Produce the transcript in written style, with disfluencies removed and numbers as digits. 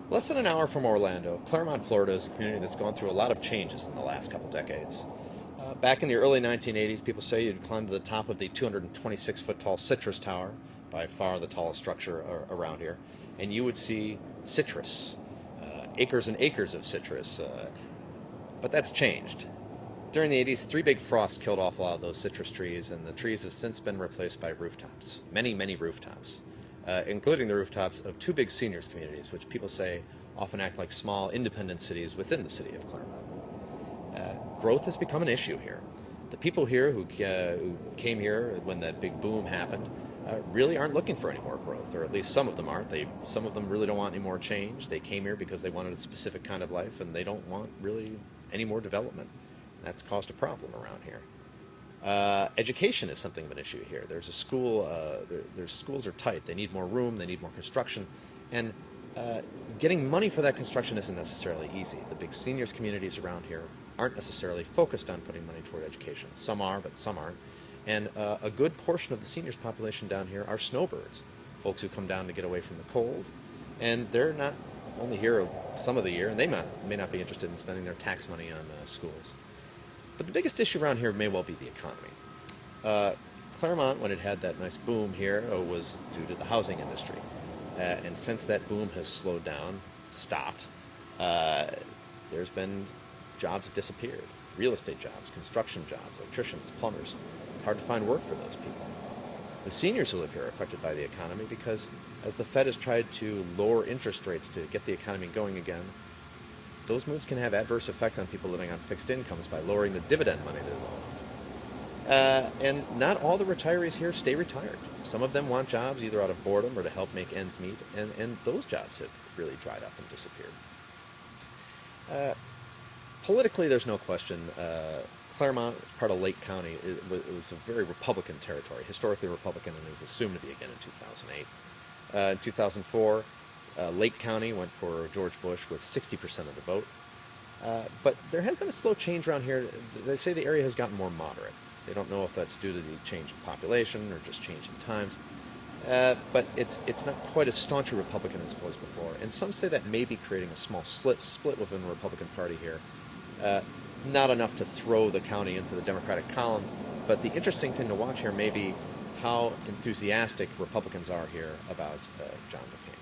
Less than an hour from Orlando, Clermont, Florida is a community that's gone through a lot of changes in the last couple decades. Back in the early 1980s, people say you'd climb to the top of the 226-foot tall Citrus Tower, by far the tallest structure around here, and you would see citrus, acres and acres of citrus. But that's changed. During the 80s, three big frosts killed off a lot of those citrus trees, and the trees have since been replaced by rooftops. Many, many rooftops, including the rooftops of two big seniors communities, which people say often act like small, independent cities within the city of Clermont. Growth has become an issue here. The people here who came here when that big boom happened really aren't looking for any more growth, or at least some of them aren't. Some of them really don't want any more change. They came here because they wanted a specific kind of life, and they don't want really any more development. That's caused a problem around here. Education is something of an issue here. There's a school. Their schools are tight. They need more room. They need more construction, and getting money for that construction isn't necessarily easy. The big seniors communities around here aren't necessarily focused on putting money toward education. Some are, but some aren't. And a good portion of the seniors population down here are snowbirds, folks who come down to get away from the cold. And they're not only here some of the year, and they may not be interested in spending their tax money on schools. But the biggest issue around here may well be the economy. Clermont, when it had that nice boom here, was due to the housing industry. And since that boom has slowed down, stopped, there's been jobs that disappeared. Real estate jobs, construction jobs, electricians, plumbers. It's hard to find work for those people. The seniors who live here are affected by the economy because as the Fed has tried to lower interest rates to get the economy going again, those moves can have adverse effect on people living on fixed incomes by lowering the dividend money they loan. And not all the retirees here stay retired. Some of them want jobs either out of boredom or to help make ends meet, and those jobs have really dried up and disappeared. Politically, there's no question. Clermont, which is part of Lake County, it was a very Republican territory, historically Republican, and is assumed to be again in 2008. In 2004, Lake County went for George Bush with 60% of the vote. But there has been a slow change around here. They say the area has gotten more moderate. They don't know if that's due to the change in population or just change in times. But it's not quite as staunchly Republican as it was before. And some say that may be creating a small split within the Republican Party here. Not enough to throw the county into the Democratic column, but the interesting thing to watch here may be how enthusiastic Republicans are here about John McCain.